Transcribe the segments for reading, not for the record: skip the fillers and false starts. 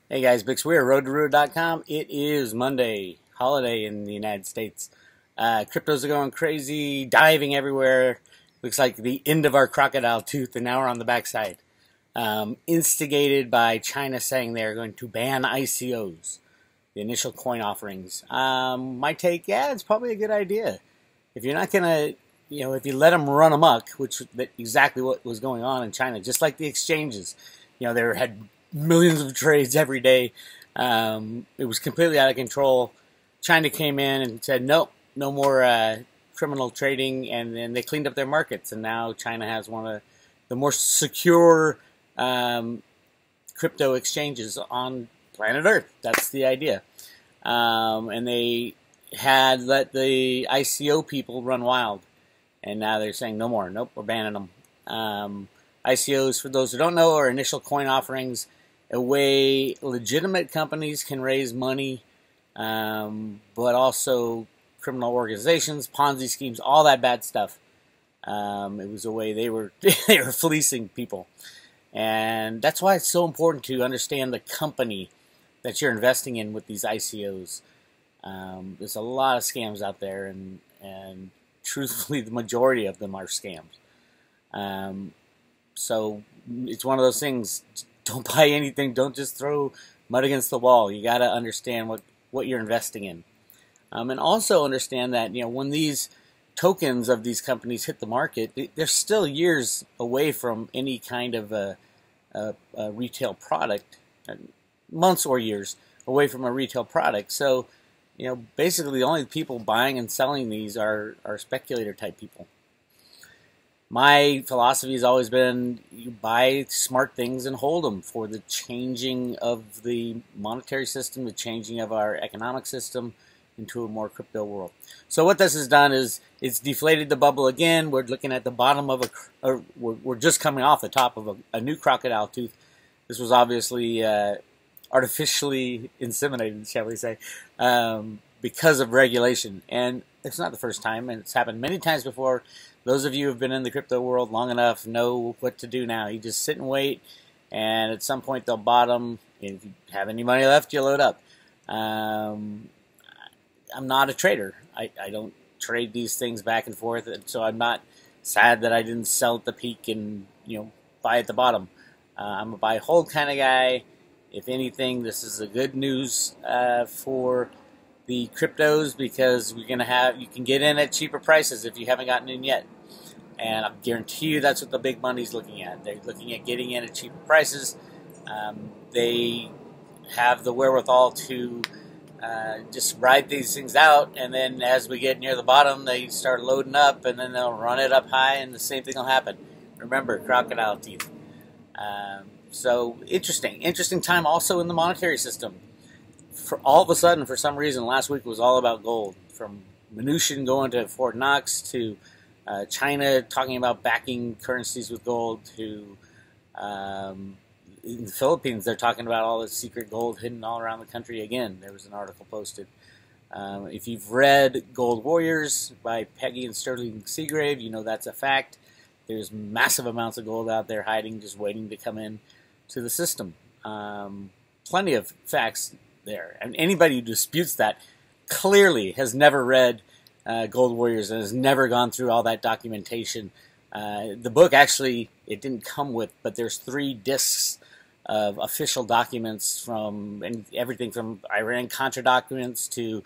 Hey guys, Bix Weir, roadtoroot.com. It is Monday, holiday in the United States. Cryptos are going crazy, diving everywhere. Looks like the end of our crocodile tooth, and now we're on the backside. Instigated by China saying they're going to ban ICOs, the initial coin offerings. My take, yeah, it's probably a good idea. If you're not going to, if you let them run amok, which that's exactly what was going on in China, just like the exchanges, they had millions of trades every day. It was completely out of control. China came in and said, nope, no more criminal trading, and then they cleaned up their markets, and now China has one of the more secure crypto exchanges on planet Earth. That's the idea. And they had let the ICO people run wild, and now they're saying no more. Nope, we're banning them. ICOs, for those who don't know, are initial coin offerings, a way legitimate companies can raise money, but also criminal organizations, Ponzi schemes, all that bad stuff. It was a way they were they were fleecing people, and that's why it's so important to understand the company that you're investing in with these ICOs. There's a lot of scams out there, and truthfully, the majority of them are scams. So it's one of those things. Don't buy anything. Don't just throw mud against the wall. You got to understand what you're investing in, and also understand that when these tokens of these companies hit the market, they're still years away from any kind of a retail product, months or years away from a retail product. So, basically, the only people buying and selling these are speculator type people. My philosophy has always been you buy smart things and hold them for the changing of the monetary system, the changing of our economic system into a more crypto world. So what this has done is it's deflated the bubble again. We're looking at the bottom of we're just coming off the top of a new crocodile tooth. This was obviously artificially inseminated, shall we say, because of regulation. And it's not the first time, and it's happened many times before. Those of you who have been in the crypto world long enough know what to do now. You just sit and wait, and at some point they'll bottom. If you have any money left, you load up. I'm not a trader. I don't trade these things back and forth, and so I'm not sad that I didn't sell at the peak and buy at the bottom. I'm a buy hold kind of guy. If anything, this is a good news for the cryptos, because you can get in at cheaper prices if you haven't gotten in yet. And I guarantee you that's what the big money's looking at. They're looking at getting in at cheaper prices. They have the wherewithal to just ride these things out, and then as we get near the bottom, they start loading up, and then they'll run it up high, and the same thing will happen. Remember, crocodile teeth. So interesting time also in the monetary system. For all of a sudden, for some reason, last week was all about gold. From Mnuchin going to Fort Knox, to China talking about backing currencies with gold, to in the Philippines, they're talking about all this secret gold hidden all around the country again. There was an article posted. If you've read Gold Warriors by Peggy and Sterling Seagrave, you know that's a fact. There's massive amounts of gold out there hiding, just waiting to come in to the system. Plenty of facts there. And anybody who disputes that clearly has never read Gold Warriors and has never gone through all that documentation. The book actually, it didn't come with, but there's 3 discs of official documents from everything from Iran-Contra documents to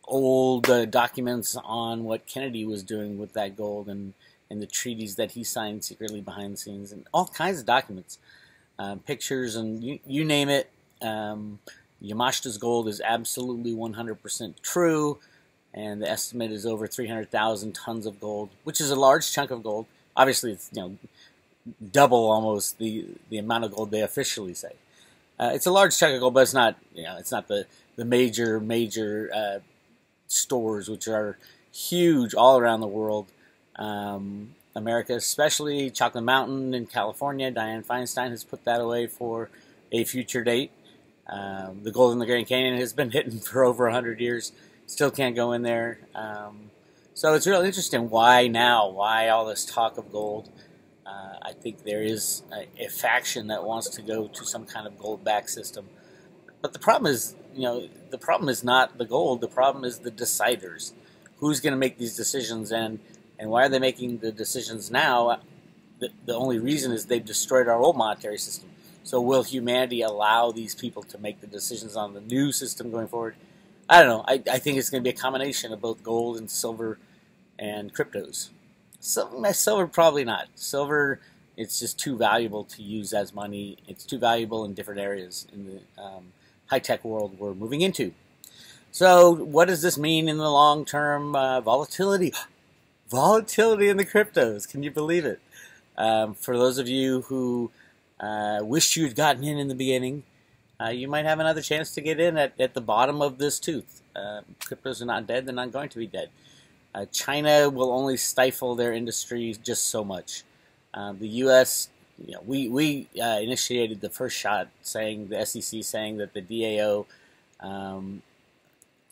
old documents on what Kennedy was doing with that gold, and the treaties that he signed secretly behind the scenes, and all kinds of documents, pictures, and you name it. Yamashita's gold is absolutely 100% true, and the estimate is over 300,000 tons of gold, which is a large chunk of gold. Obviously, it's double almost the amount of gold they officially say. It's a large chunk of gold, but it's not it's not the major stores, which are huge all around the world. America, especially Chocolate Mountain in California, Dianne Feinstein has put that away for a future date. The gold in the Grand Canyon has been hidden for over 100 years. Still can't go in there. So it's really interesting. Why now? Why all this talk of gold? I think there is a faction that wants to go to some kind of gold-backed system. But the problem is, the problem is not the gold. The problem is the deciders. Who's going to make these decisions, and why are they making the decisions now? The only reason is they've destroyed our old monetary system. So will humanity allow these people to make the decisions on the new system going forward? I don't know. I think it's going to be a combination of both gold and silver and cryptos. Silver, probably not. Silver, it's just too valuable to use as money. It's too valuable in different areas in the high-tech world we're moving into. So what does this mean in the long term? Volatility. Volatility in the cryptos. Can you believe it? For those of you who wished you'd gotten in the beginning, you might have another chance to get in at the bottom of this tooth. Cryptos are not dead. They're not going to be dead. China will only stifle their industry just so much. The U.S., we initiated the first shot, saying the SEC saying that the DAO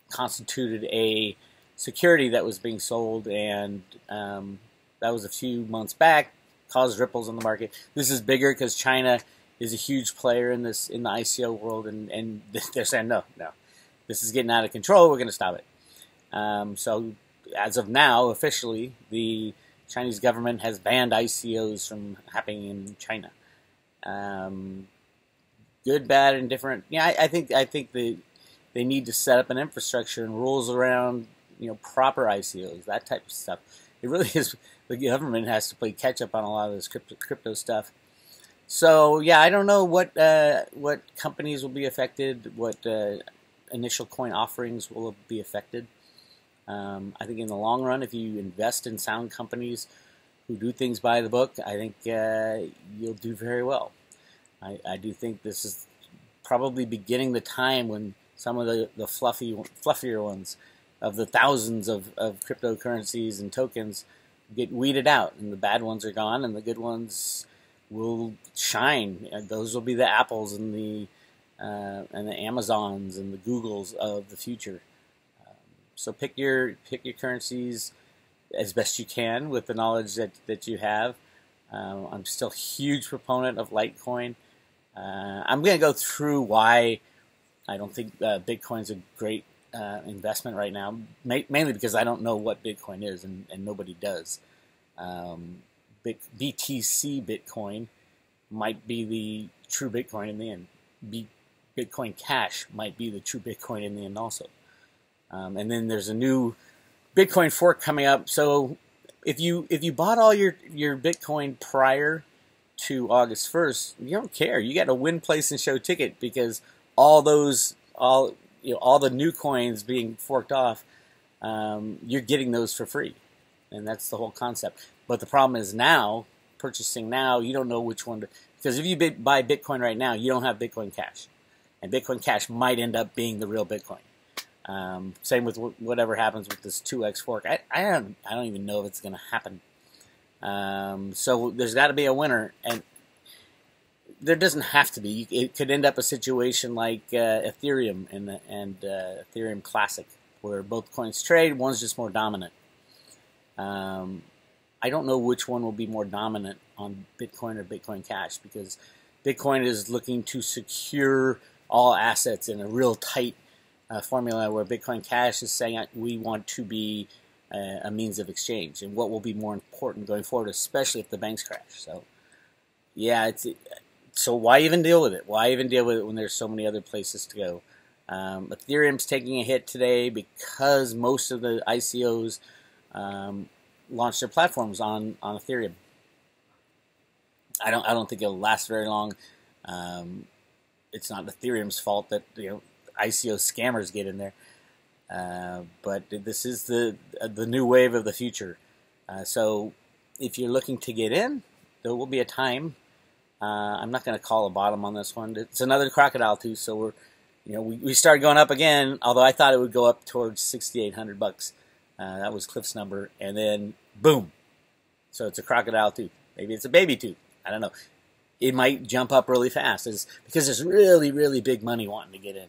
constituted a security that was being sold, and that was a few months back, caused ripples in the market. This is bigger because China is a huge player in the ICO world, and they're saying no, this is getting out of control. We're going to stop it. So as of now, officially, the Chinese government has banned ICOs from happening in China. Good, bad, and different. Yeah, I think they need to set up an infrastructure and rules around proper ICOs, that type of stuff. It really is. The government has to play catch up on a lot of this crypto stuff. So yeah, I don't know what companies will be affected, what initial coin offerings will be affected. I think in the long run, if you invest in sound companies who do things by the book, I think you'll do very well. I do think this is probably beginning the time when some of the fluffier ones of the thousands of cryptocurrencies and tokens get weeded out, and the bad ones are gone, and the good ones will shine. And those will be the Apples and the Amazons and the Googles of the future. So pick your currencies as best you can with the knowledge that you have. I'm still a huge proponent of Litecoin. I'm going to go through why I don't think Bitcoin's a great investment right now, mainly because I don't know what Bitcoin is, and nobody does. BTC Bitcoin might be the true Bitcoin in the end. Bitcoin Cash might be the true Bitcoin in the end also. And then there's a new Bitcoin fork coming up. So if you bought all your Bitcoin prior to August 1st, you don't care. You got a win, place, and show ticket, because all the new coins being forked off, you're getting those for free, and that's the whole concept. But the problem is now, purchasing now, you don't know which one to, because if you buy Bitcoin right now, you don't have Bitcoin Cash, and Bitcoin Cash might end up being the real Bitcoin. Same with whatever happens with this 2x fork. I don't even know if it's going to happen. So there's got to be a winner, and there doesn't have to be. It could end up a situation like Ethereum and Ethereum Classic, where both coins trade. One's just more dominant. I don't know which one will be more dominant on Bitcoin or Bitcoin Cash, because Bitcoin is looking to secure all assets in a real tight formula, where Bitcoin Cash is saying we want to be a means of exchange, and what will be more important going forward, especially if the banks crash. So yeah, so why even deal with it? Why even deal with it when there's so many other places to go? Ethereum's taking a hit today because most of the ICOs launched their platforms on Ethereum. I don't think it'll last very long. It's not Ethereum's fault that ICO scammers get in there. But this is the new wave of the future. So if you're looking to get in, there will be a time. I'm not going to call a bottom on this one. It's another crocodile tooth, so we started going up again. Although I thought it would go up towards $6,800. That was Cliff's number, and then boom. So it's a crocodile tooth. Maybe it's a baby tooth. I don't know. It might jump up really fast, because there's really, really big money wanting to get in.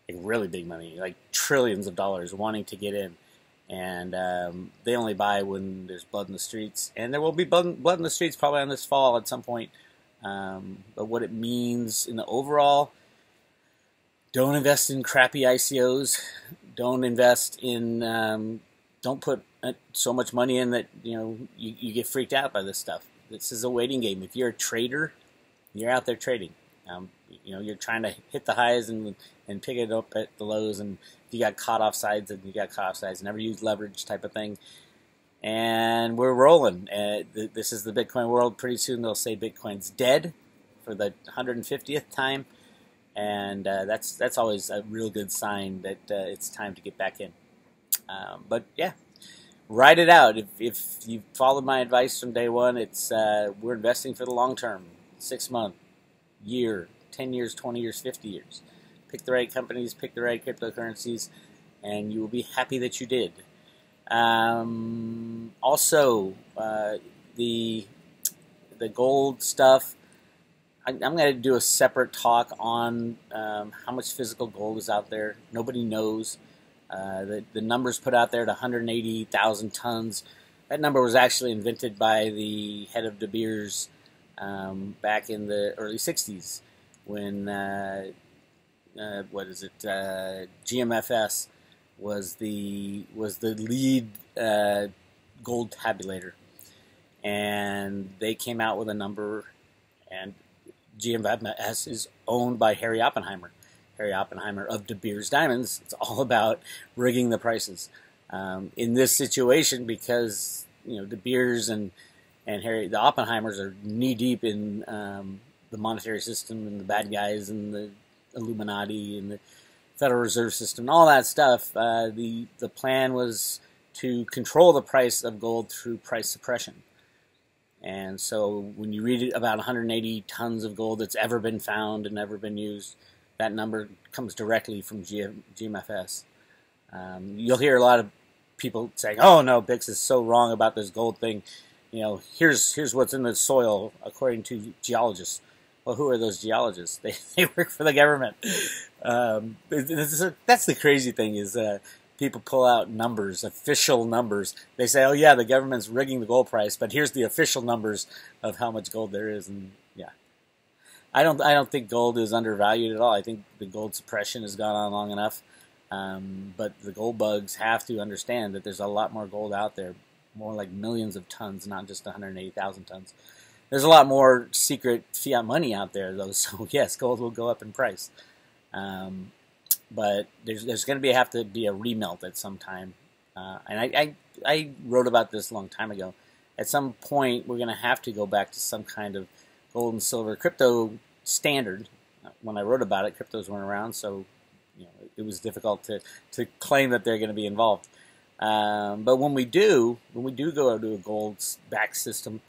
Like really big money, like trillions of dollars wanting to get in. And they only buy when there's blood in the streets, and there will be blood in the streets probably on this fall at some point. But what it means in the overall, don't invest in crappy ICOs. Don't invest in, don't put so much money in that you get freaked out by this stuff. This is a waiting game. If you're a trader, you're out there trading. You're trying to hit the highs and pick it up at the lows, and if you got caught off sides, and you got caught off sides. Never use leverage type of thing. And we're rolling. This is the Bitcoin world. Pretty soon they'll say Bitcoin's dead for the 150th time, and that's always a real good sign that it's time to get back in. But yeah, ride it out. If you followed my advice from day one, it's we're investing for the long term, 6 month, year, 10 years, 20 years, 50 years. Pick the right companies, pick the right cryptocurrencies, and you will be happy that you did. Also, the gold stuff, I'm going to do a separate talk on how much physical gold is out there. Nobody knows. The numbers put out there at 180,000 tons. That number was actually invented by the head of De Beers back in the early 60s when, GMFS was the lead gold tabulator, and they came out with a number, and GMFS is owned by Harry Oppenheimer. Harry Oppenheimer of De Beers Diamonds. It's all about rigging the prices. In this situation, because De Beers and Harry, the Oppenheimers are knee deep in the monetary system and the bad guys and the Illuminati and the Federal Reserve System, all that stuff. The plan was to control the price of gold through price suppression. And so when you read about 180 tons of gold that's ever been found and ever been used, that number comes directly from GMFS. You'll hear a lot of people saying, "Oh no, Bix is so wrong about this gold thing. Here's what's in the soil according to geologists." Well, who are those geologists? They work for the government. That's the crazy thing is people pull out numbers, official numbers. They say, "Oh yeah, the government's rigging the gold price, but here's the official numbers of how much gold there is." And yeah, I don't think gold is undervalued at all. I think the gold suppression has gone on long enough. But the gold bugs have to understand that there's a lot more gold out there, more like millions of tons, not just 180,000 tons. There's a lot more secret fiat money out there, though, so yes, gold will go up in price. But there's going to have to be a remelt at some time. And I wrote about this a long time ago. At some point, we're going to have to go back to some kind of gold and silver crypto standard. When I wrote about it, cryptos weren't around, so it was difficult to claim that they're going to be involved. But when we do go to a gold-backed system,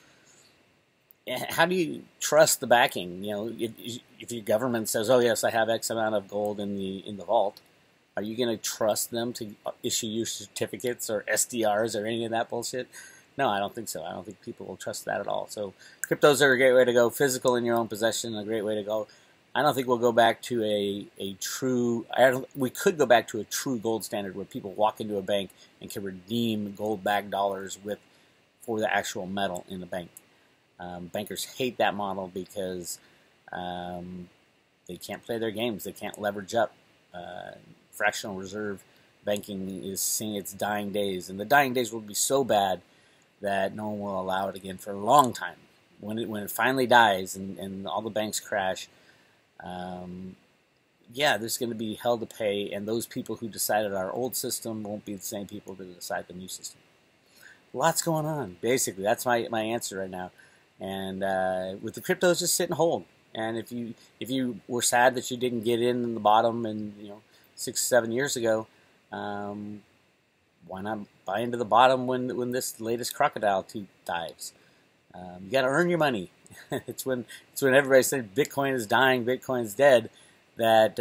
how do you trust the backing? If your government says, "Oh yes, I have X amount of gold in the vault," are you going to trust them to issue you certificates or SDRs or any of that bullshit? No, I don't think so. I don't think people will trust that at all. So cryptos are a great way to go. Physical in your own possession, a great way to go. I don't think we'll go back to a true. We could go back to a true gold standard where people walk into a bank and can redeem gold-backed dollars for the actual metal in the bank. Bankers hate that model because they can't play their games. They can't leverage up. Fractional reserve banking is seeing its dying days, and the dying days will be so bad that no one will allow it again for a long time. When it finally dies and all the banks crash, there's going to be hell to pay, and those people who decided our old system won't be the same people that decide the new system. Lots going on. Basically, that's my answer right now. And with the cryptos, just sit and hold. And if you were sad that you didn't get in the bottom and 6-7 years ago, why not buy into the bottom when this latest crocodile tooth dives? You got to earn your money. It's when everybody says Bitcoin is dying, Bitcoin's dead, that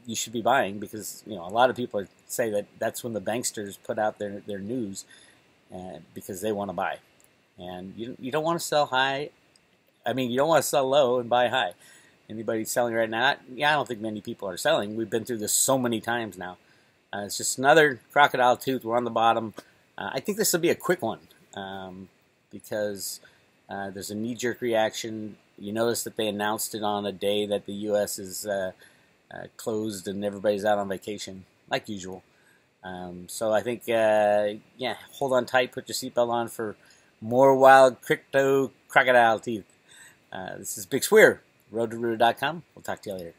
you should be buying, because a lot of people say that's when the banksters put out their news because they want to buy. And you don't want to sell high. I mean, you don't want to sell low and buy high. Anybody selling right now? I don't think many people are selling. We've been through this so many times now. It's just another crocodile tooth. We're on the bottom. I think this will be a quick one because there's a knee-jerk reaction. You notice that they announced it on a day that the U.S. is closed and everybody's out on vacation, like usual. So I think, yeah, hold on tight, put your seatbelt on for more wild crypto crocodile teeth. This is Bix Weir, roadtoroota.com. We'll talk to you later.